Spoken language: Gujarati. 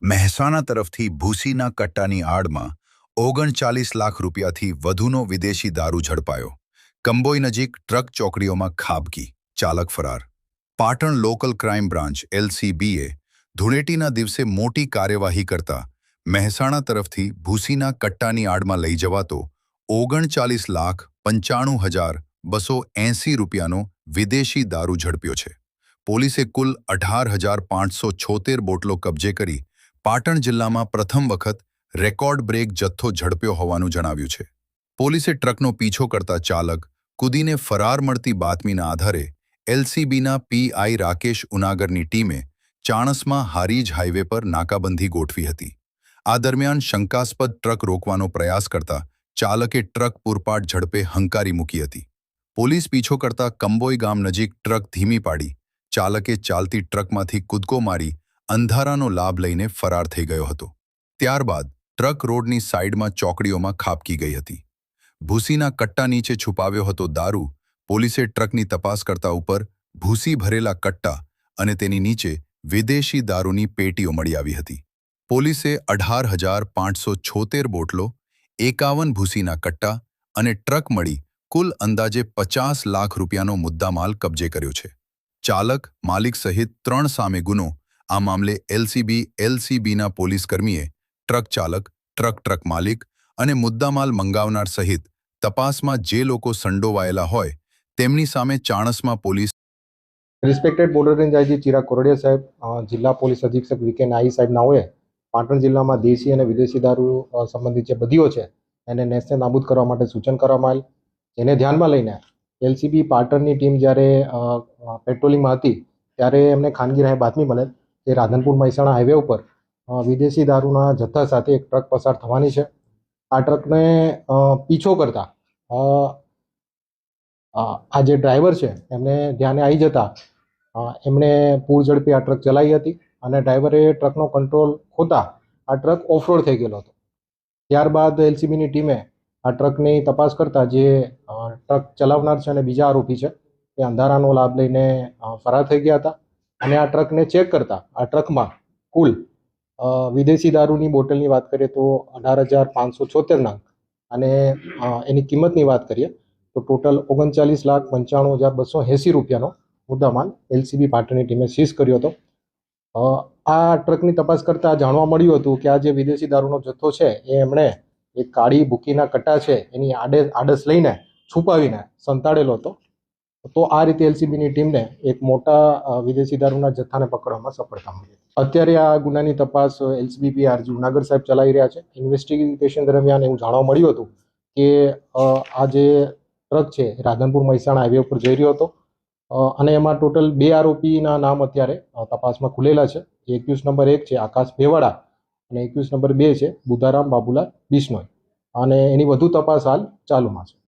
મહેસાણા તરફથી ભૂસીના કટ્ટાની આડમાં 39 લાખ રૂપિયાથી વધુનો વિદેશી દારૂ ઝડપાયો. કંબોઈ નજીક ટ્રક ચોકડીઓમાં ખાબકી, ચાલક ફરાર. પાટણ લોકલ ક્રાઇમ બ્રાન્ચ LCBએ ધૂળેટીના દિવસે મોટી કાર્યવાહી કરતા મહેસાણા તરફથી ભૂસીના કટ્ટાની આડમાં લઈ જવાતો 39,95,280 રૂપિયાનો વિદેશી દારૂ ઝડપ્યો છે. પોલીસે કુલ 18,576 બોટલો કબજે કરી પાટણ જિલ્લામાં પ્રથમ વખત રેકોર્ડ બ્રેક જથ્થો ઝડપ્યો હોવાનું જણાવ્યું છે. પોલીસે ટ્રકનો પીછો કરતા ચાલક કૂદીને ફરાર મળતી બાતમીના આધારે LCBના PI રાકેશ ઉનાગરની ટીમે ચાણસમાં હારીજ હાઈવે પર નાકાબંધી ગોઠવી હતી. આ દરમિયાન શંકાસ્પદ ટ્રક રોકવાનો પ્રયાસ કરતા ચાલકે ટ્રક પૂરપાટ ઝડપે હંકારી મૂકી હતી. પોલીસ પીછો કરતા કંબોઈ ગામ નજીક ટ્રક ધીમી પાડી ચાલકે ચાલતી ટ્રકમાંથી કૂદકો મારી અંધારાનો લાભ લઈને ફરાર થઈ ગયો હતો. ત્યારબાદ ટ્રક રોડની સાઈડમાં ચોકડીઓમાં ખાબકી ગઈ હતી. ભૂસીના કટ્ટા નીચે છુપાવ્યો હતો દારૂ. પોલીસે ટ્રકની તપાસ કરતા ઉપર ભૂસી ભરેલા કટ્ટા અને તેની નીચે વિદેશી દારૂની પેટીઓ મળી આવી હતી. પોલીસે 18,576 બોટલો, 51 ભૂસીના કટ્ટા અને ટ્રક મળી કુલ અંદાજે 50 લાખ રૂપિયાનો મુદ્દામાલ કબજે કર્યો છે. ચાલક, માલિક સહિત 3 સામે ગુનો. આ મામલે LCBના પોલીસકર્મીએ ટ્રક ચાલક, ટ્રક માલિક અને મુદ્દામાલ મંગાવનાર સહિત તપાસમાં જે લોકો સંડોવાયેલા હોય તેમની સામે ચાણસમાં police respected border range IG Chirag Koradiya સાહેબ, જિલ્લા પોલીસ અધિક્ષક VK નાઈ સાહેબ નાઓએ પાટણ જિલ્લામાં દેશી અને વિદેશી દારૂ સંબંધિત જે બદીઓ છે એને નેસ્તે નાબૂદ કરવા માટે સૂચન કરવામાં આવેલ. જેને ધ્યાનમાં લઈને LCB પાટણની ટીમ જ્યારે પેટ્રોલિંગમાં હતી ત્યારે એમને ખાનગી રાહે બાતમી મળેલ કે રાધનપુર મહેસાણા હાઈવે ઉપર વિદેશી દારૂના જથ્થા સાથે એક ટ્રક પસાર થવાની છે. આ ટ્રકને પીછો કરતા આ જે ડ્રાઈવર છે એમને ધ્યાને આવી જતા એમણે પૂર ઝડપી આ ટ્રક ચલાવી હતી અને ડ્રાઈવરે ટ્રકનો કંટ્રોલ ખોતા આ ટ્રક ઓફરોડ થઈ ગયેલો હતો. ત્યારબાદ LCBની ટીમે આ ટ્રકની તપાસ કરતા જે ટ્રક ચલાવનાર છે અને બીજા આરોપી છે એ અંધારાનો લાભ લઈને ફરાર થઈ ગયા હતા. અને આ ટ્રકને ચેક કરતા આ ટ્રકમાં કુલ વિદેશી દારૂની બોટલની વાત કરીએ તો 18,576 નંગ અને એની કિંમતની વાત કરીએ તો ટોટલ 39,95,280 રૂપિયાનો મુદ્દામાલ LCB પાટણની ટીમે સીઝ કર્યો હતો. આ ટ્રકની તપાસ કરતાં જાણવા મળ્યું હતું કે આ જે વિદેશી દારૂનો જથ્થો છે એ એમણે એક કાળી ભૂકીના કટ્ટા છે એની આડસ લઈને છુપાવીને સંતાડેલો હતો. તો આ રીતે LCBની ટીમને એક મોટા વિદેશી દારૂના જથ્થાને પકડવામાં સફળતા મળી. અત્યારે આ ગુનાની તપાસ LCB PRG ઉનાગર સાહેબ ચલાવી રહ્યા છે. ઇન્વેસ્ટિગેશન દરમિયાન એવું જાણવા મળ્યું હતું કે આ જે ટ્રક છે રાધનપુર મહેસાણા હાઈવે ઉપર જઈ રહ્યો હતો અને એમાં ટોટલ 2 આરોપીના નામ અત્યારે તપાસમાં ખુલેલા છે. 21 નંબર 1 છે આકાશ ભેવાડા અને 21 નંબર 2 છે બુધારામ બાબુલાલ બિશ્નોઈ અને એની વધુ તપાસ હાલ ચાલુમાં છે.